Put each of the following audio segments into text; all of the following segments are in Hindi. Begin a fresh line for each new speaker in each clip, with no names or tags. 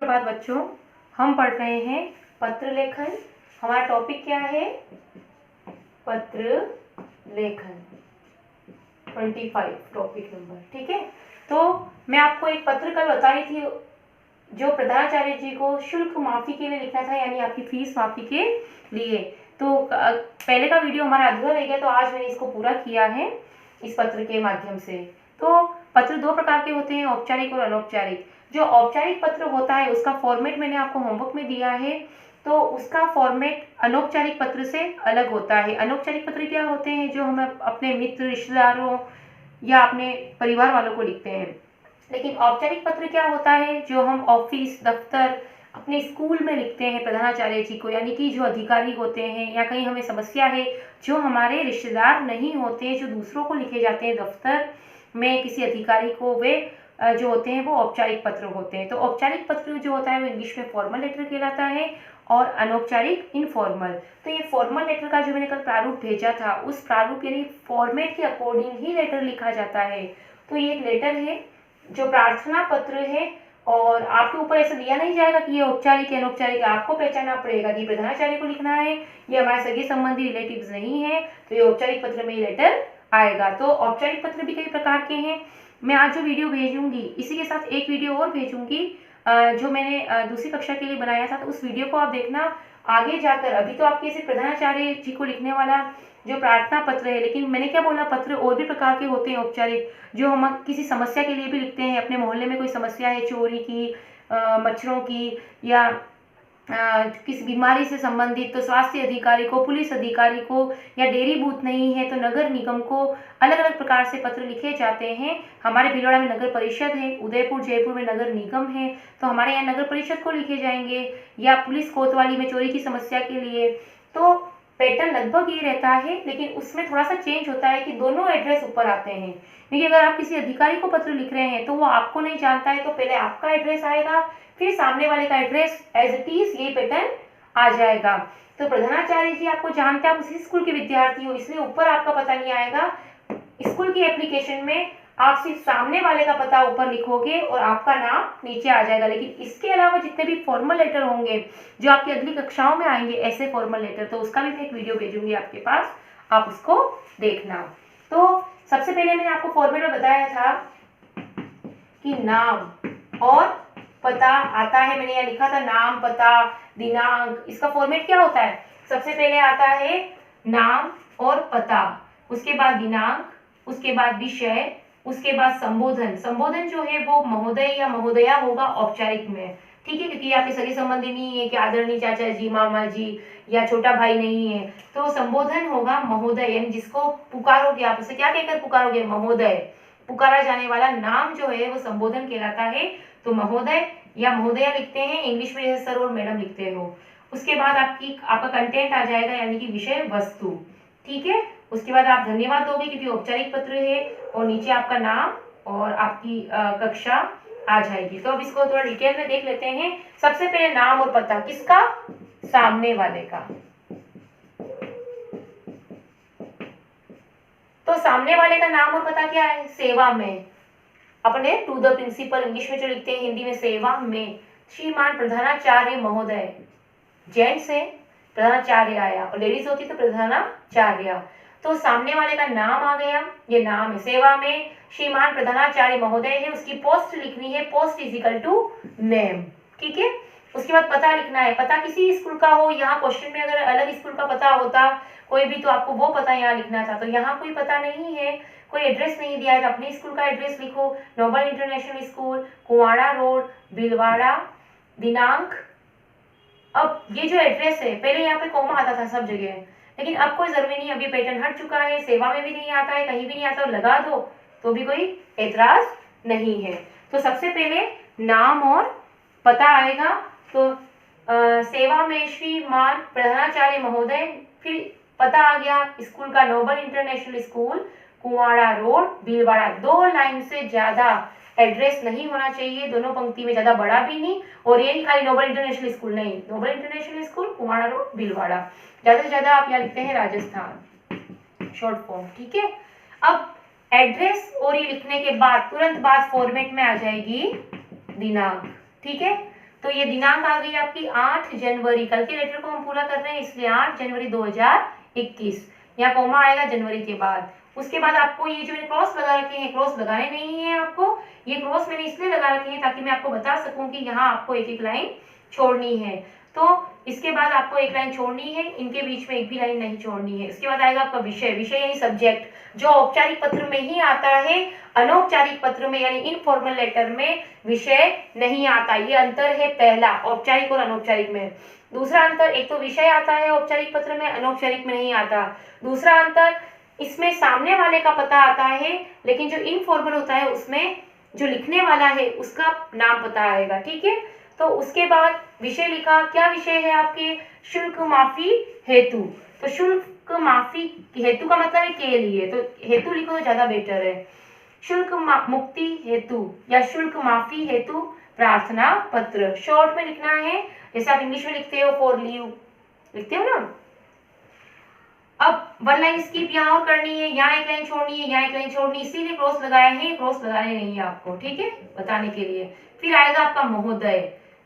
बाद बच्चों हम पढ़ रहे हैं पत्र लेखन। हमारा टॉपिक क्या है? पत्र लेखन 25 टॉपिक नंबर। ठीक है, तो मैं आपको एक पत्र कल बता रही थी जो प्रधानाचार्य जी को शुल्क माफी के लिए लिखना था, यानी आपकी फीस माफी के लिए। तो पहले का वीडियो हमारा अधूरा रह गया, तो आज मैंने इसको पूरा किया है इस पत्र के माध्यम से। तो पत्र दो प्रकार के होते हैं, औपचारिक और अनौपचारिक। जो औपचारिक पत्र होता है उसका फॉर्मेट मैंने आपको होमवर्क में दिया है, तो उसका फॉर्मेट अनौपचारिक पत्र से अलग होता है। अनौपचारिक पत्र क्या होते हैं? जो हम अपने मित्र, रिश्तेदारों या अपने परिवार वालों को लिखते हैं। लेकिन औपचारिक पत्र क्या होता है? जो हम ऑफिस, दफ्तर, अपने स्कूल में लिखते हैं प्रधानाचार्य जी को, यानी कि जो अधिकारी होते हैं, या कहीं हमें समस्या है, जो हमारे रिश्तेदार नहीं होते, जो दूसरों को लिखे जाते हैं दफ्तर में किसी अधिकारी को, वे जो होते हैं वो औपचारिक पत्र होते हैं। तो औपचारिक पत्र जो होता है वो इंग्लिश में फॉर्मल लेटर कहलाता है, और अनौपचारिक इनफॉर्मल। तो ये फॉर्मल लेटर का जो मैंने कल प्रारूप भेजा था, उस प्रारूप यानी फॉर्मेट के अकॉर्डिंग ही लेटर लिखा जाता है। तो ये एक लेटर है जो प्रार्थना पत्र है, और आपके ऊपर ऐसा दिया नहीं जाएगा कि ये औपचारिक है अनौपचारिक है। आपको पहचानना पड़ेगा कि प्रधानाचार्य को लिखना है, ये हमारे सगे संबंधी रिलेटिव्स नहीं है, तो ये औपचारिक पत्र में ये लेटर आएगा। तो औपचारिक पत्र भी कई प्रकार के हैं। मैं आज जो वीडियो भेजूंगी इसी के साथ एक वीडियो और भेजूंगी जो मैंने दूसरी कक्षा के लिए बनाया था, तो उस वीडियो को आप देखना आगे जाकर। अभी तो आपके सिर्फ प्रधानाचार्य जी को लिखने वाला जो प्रार्थना पत्र है, लेकिन मैंने क्या बोला, पत्र और भी प्रकार के होते हैं औपचारिक, जो हम किसी समस्या के लिए भी लिखते हैं। अपने मोहल्ले में कोई समस्या है, चोरी की, मच्छरों की, या किसी बीमारी से संबंधित, तो स्वास्थ्य अधिकारी को, पुलिस अधिकारी को, या डेयरी बूथ नहीं है तो नगर निगम को, अलग अलग प्रकार से पत्र लिखे जाते हैं। हमारे भीलवाड़ा में नगर परिषद है, उदयपुर जयपुर में नगर निगम है, तो हमारे यहाँ नगर परिषद को लिखे जाएंगे, या पुलिस कोतवाली में चोरी की समस्या के लिए। तो पैटर्न लगभग ये रहता है, लेकिन उसमें थोड़ा सा चेंज होता है कि दोनों एड्रेस ऊपर आते हैं। क्योंकि अगर आप किसी अधिकारी को पत्र लिख रहे हैं तो वो आपको नहीं जानता है, तो पहले आपका एड्रेस आएगा, फिर सामने वाले का एड्रेस, एज इट इज ये पैटर्न आ जाएगा। तो प्रधानाचार्य जी आपको जानते हैं, आप उसी स्कूल के विद्यार्थी हो, इसलिए ऊपर आपका पता नहीं आएगा। स्कूल की एप्लीकेशन में आप सिर्फ सामने वाले का पता ऊपर लिखोगे और आपका नाम नीचे आ जाएगा। लेकिन इसके अलावा जितने भी फॉर्मल लेटर होंगे जो आपकी अगली कक्षाओं में आएंगे, ऐसे फॉर्मल लेटर, तो उसका भी मैं एक वीडियो भेजूंगी आपके पास, आप उसको देखना। तो सबसे पहले मैंने आपको फॉर्मेट में बताया था कि नाम और पता आता है। मैंने यहाँ लिखा था नाम, पता, दिनांक। इसका फॉर्मेट क्या होता है? सबसे पहले आता है नाम और पता, उसके बाद दिनांक, उसके बाद विषय, उसके बाद संबोधन। संबोधन जो है वो महोदय या महोदया होगा औपचारिक में, ठीक है, क्योंकि आपके सगे संबंधी नहीं है कि आदरणीय चाचा जी, मामा जी, या छोटा भाई नहीं है, तो संबोधन होगा महोदय, यानी जिसको पुकारोगे आप, उसे क्या कहकर पुकारोगे? महोदय। पुकारा जाने वाला नाम जो है वो संबोधन कहलाता है। तो महोदय या महोदया लिखते हैं, इंग्लिश में जैसे सर और मैडम लिखते हो। उसके बाद आपका कंटेंट आ जाएगा, यानी कि विषय वस्तु, ठीक है। उसके बाद आप धन्यवाद दोगे क्योंकि औपचारिक पत्र है, और नीचे आपका नाम और आपकी कक्षा आ जाएगी। तो अब इसको थोड़ा डिटेल में देख लेते हैं। सबसे पहले नाम और पता किसका? सामने वाले का। तो सामने वाले का नाम और पता क्या है? सेवा में, अपने टू द प्रिंसिपल, इंग्लिश में जो लिखते हैं, हिंदी में सेवा में, श्रीमान प्रधानाचार्य महोदय। जेंट्स है प्रधानाचार्य आया, और लेडीज होती तो प्रधानाचार्य। तो सामने वाले का नाम आ गया, ये नाम है। सेवा में श्रीमान प्रधानाचार्य महोदय है, उसकी पोस्ट लिखनी है, post is equal to name, ठीक है। उसके बाद पता लिखना है, पता किसी स्कूल का हो। यहाँ क्वेश्चन में अगर अलग स्कूल का पता होता कोई भी, तो आपको वो पता यहाँ लिखना था। तो यहाँ कोई पता नहीं है, कोई एड्रेस नहीं दिया है, तो अपने स्कूल का एड्रेस लिखो, Noble International School, Kunwada road, Bhilwara. दिनांक, अब ये जो एड्रेस है, पहले यहाँ पे कॉमा आता था सब जगह, लेकिन अब कोई जरूरी नहीं, अभी पैटर्न हट चुका है। सेवा में भी नहीं आता है, कहीं भी नहीं आता, लगा दो तो भी कोई एतराज नहीं है। तो सबसे पहले नाम और पता आएगा। तो सेवा में श्रीमान प्रधानाचार्य महोदय, फिर पता आ गया स्कूल का, Noble International School, Kunwada road, Bhilwara. 2 line से ज्यादा एड्रेस नहीं होना चाहिए, दोनों पंक्ति में, ज्यादा बड़ा भी नहीं, और ये नहीं खाली नोबल इंटरनेशनल स्कूल नहीं, Noble International School, Kunwada road, Bhilwara. ज्यादा से ज्यादा आप यहाँ लिखते हैं राजस्थान, शॉर्ट फॉर्म, ठीक है। अब एड्रेस और ये लिखने के बाद तुरंत बाद फॉर्मेट में आ जाएगी दिनांक, ठीक है। तो ये दिनांक आ गई आपकी 8 जनवरी, कल के लेटर को हम पूरा कर रहे हैं इसलिए 8 जनवरी 2021। यहाँ कोमा आएगा जनवरी के बाद। उसके बाद आपको ये जो मैंने क्रॉस लगा रखे हैं, क्रॉस लगाने नहीं है आपको, ये क्रॉस मैंने इसलिए लगा रखे हैं ताकि मैं आपको बता सकूं कि यहाँ आपको एक एक लाइन छोड़नी है। तो इसके बाद आपको एक लाइन छोड़नी है, इनके बीच में एक भी लाइन नहीं छोड़नी है। इसके बाद आएगा आपका विषय, विषय यानी सब्जेक्ट, जो औपचारिक पत्र में ही आता है, अनौपचारिक पत्र में यानी इनफॉर्मल लेटर में विषय नहीं आता। ये अंतर है पहला, औपचारिक और अनौपचारिक में। दूसरा अंतर, एक तो विषय आता है औपचारिक पत्र में, अनौपचारिक में नहीं आता। दूसरा अंतर, इसमें सामने वाले का पता आता है, लेकिन जो इनफॉर्मल होता है उसमें जो लिखने वाला है उसका नाम पता आएगा। ठीक है, तो उसके बाद विषय लिखा, क्या विषय है आपके, शुल्क माफी हेतु। तो शुल्क माफी हेतु का मतलब है के लिए, तो हेतु लिखो तो ज्यादा बेटर है। शुल्क मुक्ति हेतु या शुल्क माफी हेतु प्रार्थना पत्र, शॉर्ट में लिखना है, जैसे आप इंग्लिश में लिखते हो फॉर लीव लिखते हो ना। अब वन लाइन स्किप यहाँ और करनी है, यहाँ एक लाइन छोड़नी है, यहाँ एक लाइन छोड़नी है, इसीलिए क्रॉस लगाए हैं, क्रॉस लगाने नहीं है आपको, ठीक है, बताने के लिए। फिर आएगा आपका महोदय,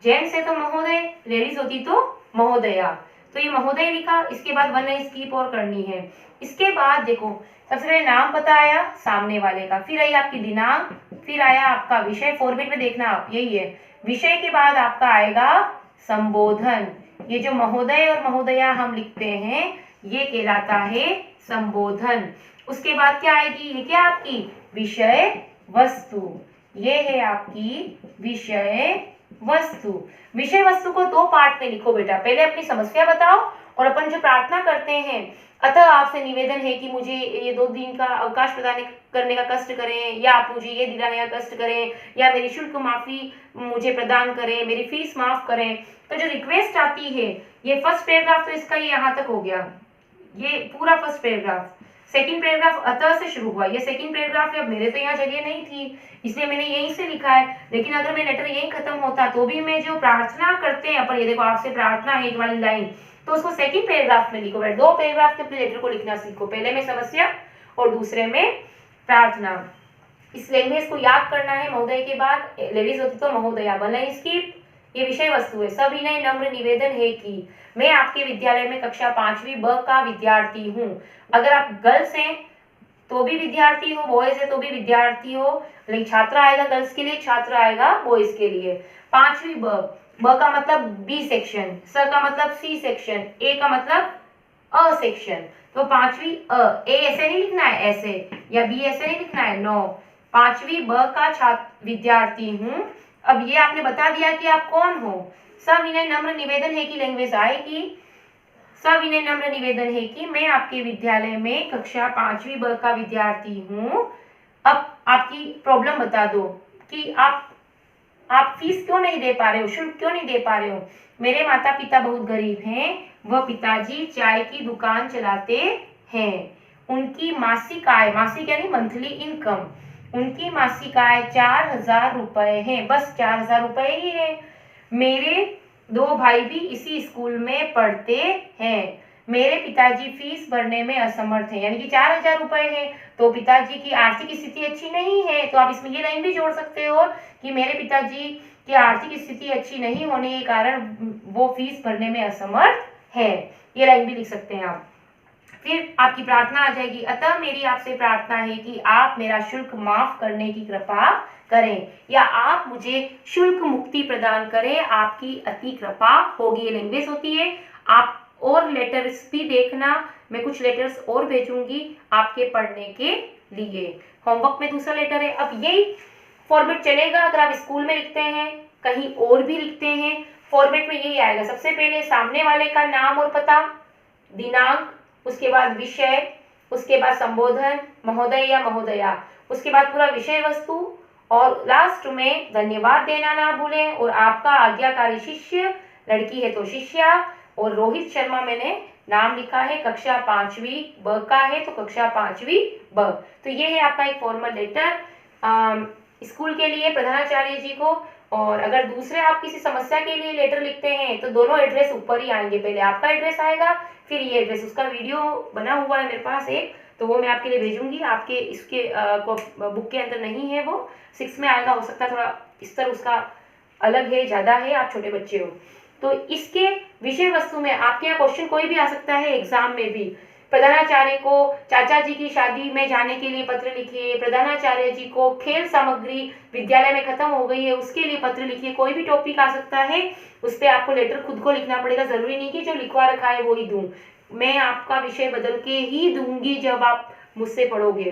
जेंट्स है तो महोदय, लेडीज होती तो महोदया, तो ये महोदय लिखा। इसके बाद वन लाइन स्किप और करनी है। इसके बाद देखो, सबसे पहले नाम पता आया सामने वाले का, फिर आई आपकी दिनांक, फिर आया आपका विषय, फॉर्मेट में देखना आप, यही है विषय के बाद आपका आएगा संबोधन। ये जो महोदय और महोदया हम लिखते हैं ये कहलाता है संबोधन। उसके बाद क्या आएगी, ये क्या आपकी विषय वस्तु, ये है आपकी विषय वस्तु। विषय वस्तु को दो पार्ट में लिखो बेटा, पहले अपनी समस्या बताओ और अपन जो प्रार्थना करते हैं, अतः आपसे निवेदन है कि मुझे ये 2 दिन का अवकाश प्रदान करने का कष्ट करें, या आप मुझे ये दिलाने का कष्ट करें, या मेरी शुल्क माफी मुझे प्रदान करें, मेरी फीस माफ करें। तो जो रिक्वेस्ट आती है, ये फर्स्ट पैराग्राफ तो इसका ये यहाँ तक हो गया, ये पूरा फर्स्ट पैराग्राफ। सेकंड पैराग्राफ अतः से शुरू हुआ, ये सेकंड पैराग्राफ है, मेरे तो यहाँ जगह नहीं थी इसलिए मैंने यहीं से लिखा है, लेकिन अगर मैं लेटर यहीं खत्म होता तो भी मैं जो प्रार्थना करते हैं अपन, ये देखो आपसे प्रार्थना है एक वाली लाइन, तो उसको सेकंड पैराग्राफ में लिखो। 2 पैराग्राफ के अपने लेटर को लिखना सीखो, पहले में समस्या और दूसरे में प्रार्थना। इस लैंग्वेज को याद करना है। महोदय के बाद लेडीज होती तो महोदया, वन लाइन स्किप। ये विषय वस्तु है। सविनय नम्र निवेदन है कि मैं आपके विद्यालय में कक्षा 5वीं ब का विद्यार्थी हूँ। अगर आप गर्ल्स हैं तो भी विद्यार्थी हो, बॉयज है तो भी विद्यार्थी हो, लेकिन छात्र आएगा गर्ल्स के लिए, छात्र आएगा बॉयज के लिए। 5वीं ब, ब का मतलब बी सेक्शन, स का मतलब सी सेक्शन, ए का मतलब अ सेक्शन। तो 5वीं अ, ए ऐसे नहीं लिखना है ऐसे, या बी ऐसे नहीं लिखना है, नो। 5वीं ब का छात्र विद्यार्थी हूँ। अब ये आपने बता दिया कि आप कौन हो। सविनय नम्र निवेदन है कि लैंग्वेज आएगी, सविनय नम्र निवेदन है कि मैं आपके विद्यालय में कक्षा 5वीं ब का विद्यार्थी हूँ। अब आपकी प्रॉब्लम बता दो कि आप फीस क्यों नहीं दे पा रहे हो, शुल्क क्यों नहीं दे पा रहे हो। मेरे माता पिता बहुत गरीब हैं, वह पिताजी चाय की दुकान चलाते हैं। उनकी मासिक आय, मासिक यानी मंथली इनकम, उनकी मासिक आय 4000 रुपए है, बस 4000 रुपए ही है। मेरे 2 भाई भी इसी स्कूल में पढ़ते हैं। मेरे पिताजी फीस भरने में असमर्थ हैं, यानी कि 4000 रुपए है तो पिताजी की आर्थिक स्थिति अच्छी नहीं है। तो आप इसमें ये लाइन भी जोड़ सकते हो कि मेरे पिताजी की आर्थिक स्थिति अच्छी नहीं होने के कारण वो फीस भरने में असमर्थ है, ये लाइन भी लिख सकते हैं आप। फिर आपकी प्रार्थना आ जाएगी, अतः मेरी आपसे प्रार्थना है कि आप मेरा शुल्क माफ करने की कृपा करें, या आप मुझे शुल्क मुक्ति प्रदान करें, आपकी अति कृपा होगी। ये लैंग्वेज होती है। आप और लेटर्स भी देखना, मैं कुछ लेटर्स और भेजूंगी आपके पढ़ने के लिए। होमवर्क में दूसरा लेटर है। अब यही फॉर्मेट चलेगा अगर आप स्कूल में लिखते हैं, कहीं और भी लिखते हैं, फॉर्मेट में यही आएगा। सबसे पहले सामने वाले का नाम और पता, दिनांक, उसके बाद विषय, उसके बाद संबोधन, महोदय या महोदया, उसके बाद पूरा विषय वस्तु, और लास्ट में धन्यवाद देना ना भूलें। और आपका आज्ञाकारी शिष्य, लड़की है तो शिष्या, और रोहित शर्मा मैंने नाम लिखा है, कक्षा 5वीं ब का है तो कक्षा 5वीं ब। तो ये है आपका एक फॉर्मल लेटर स्कूल के लिए प्रधानाचार्य जी को। और अगर दूसरे आप किसी समस्या के लिए लेटर लिखते हैं तो दोनों एड्रेस ऊपर ही आएंगे, पहले आपका एड्रेस आएगा फिर ये एड्रेस। उसका वीडियो बना हुआ है मेरे पास एक, तो वो मैं आपके लिए भेजूंगी। आपके इसके बुक के अंदर नहीं है, वो 6 में आएगा, हो सकता है थोड़ा स्तर उसका अलग है, ज्यादा है, आप छोटे बच्चे हो। तो इसके विषय वस्तु में आपके यहाँ क्वेश्चन कोई भी आ सकता है एग्जाम में भी। प्रधानाचार्य को चाचा जी की शादी में जाने के लिए पत्र लिखिए, प्रधानाचार्य जी को खेल सामग्री विद्यालय में खत्म हो गई है उसके लिए पत्र लिखिए, कोई भी टॉपिक आ सकता है, उस पर आपको लेटर खुद को लिखना पड़ेगा। जरूरी नहीं कि जो लिखवा रखा है वो ही दूं, मैं आपका विषय बदल के ही दूंगी जब आप मुझसे पढ़ोगे।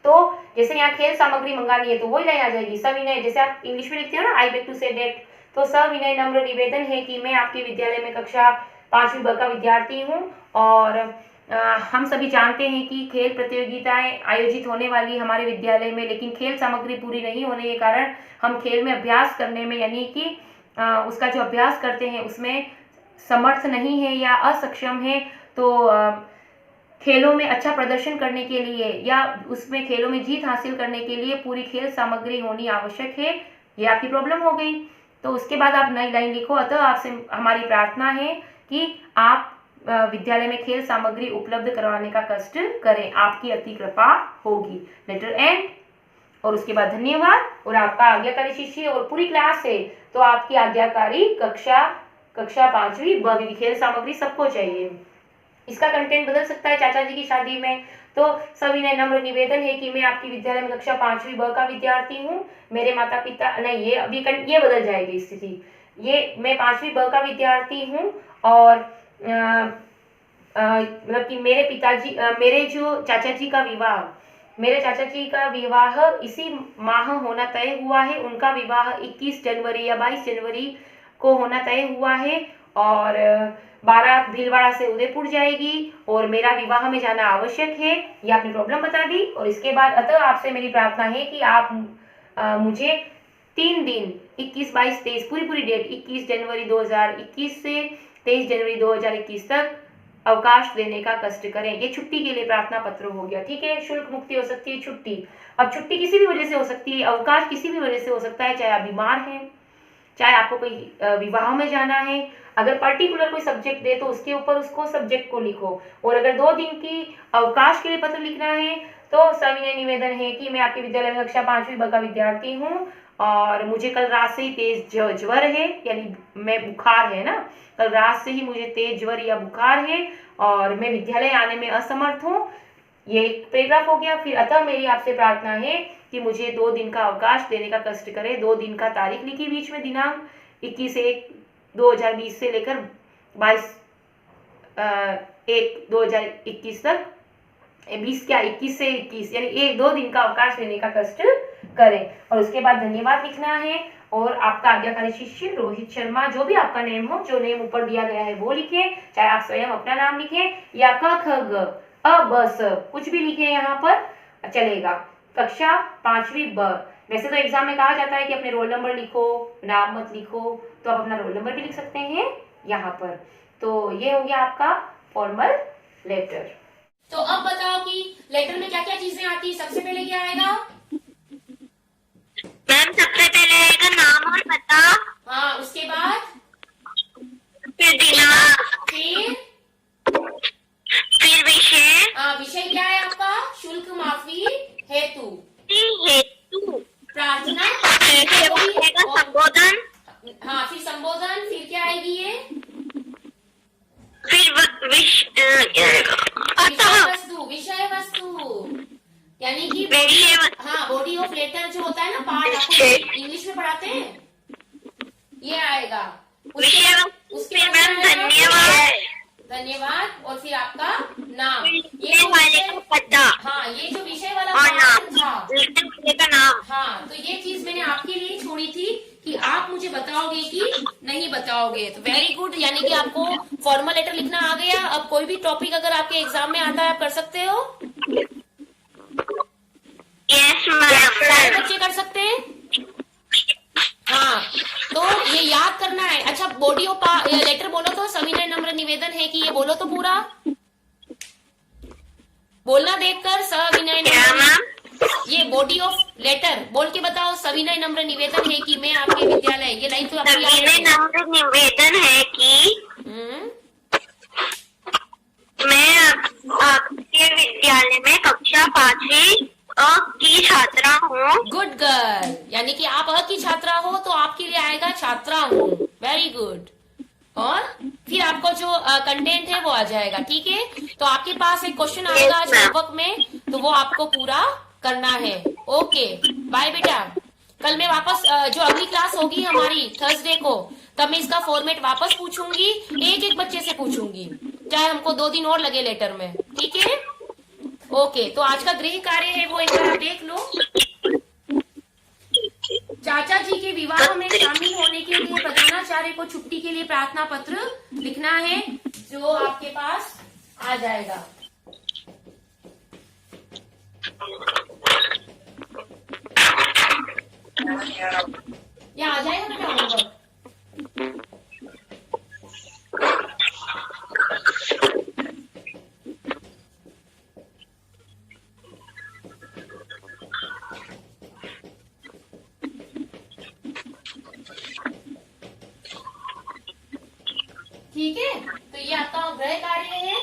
तो जैसे यहाँ खेल सामग्री मंगानी है तो वही लाइन आ जाएगी। सविनय, जैसे आप इंग्लिश में लिखते हो ना, I beg to say that, तो सविनय नम्र निवेदन है कि मैं आपके विद्यालय में कक्षा 5वीं ब का विद्यार्थी हूँ और हम सभी जानते हैं कि खेल प्रतियोगिताएं आयोजित होने वाली हमारे विद्यालय में, लेकिन खेल सामग्री पूरी नहीं होने के कारण हम खेल में अभ्यास करने में, यानी कि उसका जो अभ्यास करते हैं उसमें समर्थ नहीं है या असक्षम है। तो खेलों में अच्छा प्रदर्शन करने के लिए या उसमें खेलों में जीत हासिल करने के लिए पूरी खेल सामग्री होनी आवश्यक है। ये आपकी प्रॉब्लम हो गई। तो उसके बाद आप नई लाइन लिखो, अतः आपसे हमारी प्रार्थना है कि आप विद्यालय में खेल सामग्री उपलब्ध करवाने का कष्ट करें, आपकी अति कृपा होगी। लेटर एंड, और उसके बाद धन्यवाद और आपका आज्ञाकारी शिष्य और पूरी क्लास है तो आपकी आज्ञाकारी कक्षा 5वीं ब की खेल सामग्री सबको चाहिए। इसका कंटेंट बदल सकता है चाचा जी की शादी में, तो सविनय नम्र निवेदन है कि मैं आपकी विद्यालय में कक्षा 5वीं ब का विद्यार्थी हूँ, मेरे माता पिता, नहीं ये अभी ये बदल जाएगी स्थिति, ये मैं 5वीं ब का विद्यार्थी हूँ और मतलब कि मेरे पिताजी मेरे जो चाचा जी का विवाह, मेरे चाचा जी का विवाह इसी माह होना तय हुआ है। उनका विवाह 21 जनवरी या 22 जनवरी को होना तय हुआ है और बारात भीलवाड़ा से उदयपुर जाएगी और मेरा विवाह में जाना आवश्यक है। ये आपने प्रॉब्लम बता दी। और इसके बाद अतः आपसे मेरी प्रार्थना है कि आप मुझे 3 दिन 21, 22, 23 पूरी डेट 21 जनवरी 2021 से 23 जनवरी 2021 तक अवकाश देने का कष्ट करें। ये छुट्टी के लिए प्रार्थना पत्र हो गया, ठीक है। शुल्क मुक्ति हो सकती है छुट्टी। अब छुट्टी किसी भी वजह से हो सकती है, अवकाश किसी भी वजह से हो सकता है, चाहे आप बीमार हैं, चाहे आपको कोई विवाह में जाना है। अगर पर्टिकुलर कोई सब्जेक्ट दे तो उसके ऊपर उसको सब्जेक्ट को लिखो। और अगर 2 दिन की अवकाश के लिए पत्र लिखना है तो सविनय निवेदन है कि मैं आपके विद्यालय में कक्षा 5वीं ब का विद्यार्थी हूँ और मुझे कल रात से ही तेज ज्वर है, यानी मैं बुखार है ना, कल रात से ही मुझे तेज ज्वर या बुखार है और मैं विद्यालय आने में असमर्थ हूँ। ये एक पैराग्राफ हो गया। फिर अतः मेरी आपसे प्रार्थना है कि मुझे 2 दिन का अवकाश देने का कष्ट करें। 2 दिन का तारीख लिखी बीच में, दिनांक 21/1/2020 से लेकर 22/1/2021 तक, 20 क्या 21 से 21, यानी 2 दिन का अवकाश लेने का कष्ट करें। और उसके बाद धन्यवाद लिखना है और आपका आज्ञाकारी शिष्य रोहित शर्मा, जो भी आपका नेम हो, जो नेम ऊपर दिया गया है वो लिखे, चाहे आप स्वयं अपना नाम लिखें या क ख ग अ ब स कुछ भी लिखे यहाँ पर चलेगा। कक्षा 5वीं ब। वैसे तो एग्जाम में कहा जाता है कि अपने रोल नंबर लिखो, नाम मत लिखो, तो आप अपना रोल नंबर भी लिख सकते हैं यहाँ पर। तो ये हो गया आपका फॉर्मल लेटर।
तो अब बताओ कि लेटर में क्या क्या चीजें आती है। सबसे पहले क्या आएगा
मैम? सबसे पहले आएगा नाम और पता।
हाँ, उसके बाद
फिर दिनांक, फिर विषय।
हाँ, विषय क्या है आपका? शुल्क माफी हेतु। प्रार्थना,
संबोधन।
हाँ, फिर संबोधन, फिर क्या आएगी ये?
फिर
विषय वस्तु यानी कि हाँ, बॉडी ऑफ लेटर जो होता है ना, पार्ट आपको इंग्लिश में पढ़ाते हैं, ये आएगा। उसके बाद धन्यवाद और फिर आपका नाम। ये
पता।
हाँ, ये जो विषय वाला
और नाम
था,
का नाम।
हाँ, तो ये चीज मैंने आपके लिए छोड़ी थी कि आप मुझे बताओगे कि नहीं बताओगे। तो वेरी गुड, यानी कि आपको फॉर्मल लेटर लिखना आ गया। अब कोई भी टॉपिक अगर आपके एग्जाम में आता है आप कर सकते हो।
यस मैम,
सारे बच्चे कर सकते हैं। हाँ, तो ये याद करना है। अच्छा, बॉडी ऑफ लेटर बोलो तो। सविनय नम्र निवेदन है कि ये बोलो तो पूरा बोलना देखकर। सविनय नम्र, ये बॉडी ऑफ लेटर बोल के बताओ। सविनय नम्र निवेदन है कि मैं आपके विद्यालय, ये लाइन तो आपको याद है।
सविनय नम्र निवेदन है कि मैं आपके विद्यालय में कक्षा 5वीं अ की छात्रा हूँ।
गुड गर्ल, यानी कि आप अ की छात्रा हो तो आपके लिए आएगा छात्रा हूँ। Very good. और फिर आपको जो कंटेंट है वो आ जाएगा। ठीक है, तो आपके पास एक क्वेश्चन आएगा आज
ma'am.
होमवर्क में, तो वो आपको पूरा करना है। ओके, बाय बेटा। कल मैं वापस जो अगली क्लास होगी हमारी थर्सडे को, तब मैं इसका फॉर्मेट वापस पूछूंगी, एक एक बच्चे से पूछूंगी, चाहे हमको 2 दिन और लगे लेटर में। ठीक है, ओके। तो आज का गृह कार्य है वो एक बार आप देख लो। चाचा जी के विवाह में शामिल होने के लिए प्रधानाचार्य को छुट्टी के लिए प्रार्थना पत्र लिखना है, जो आपके पास आ जाएगा। या आ जाएगा बेटा होमवर्क। ठीक है, तो ये आपका गृह कार्य है।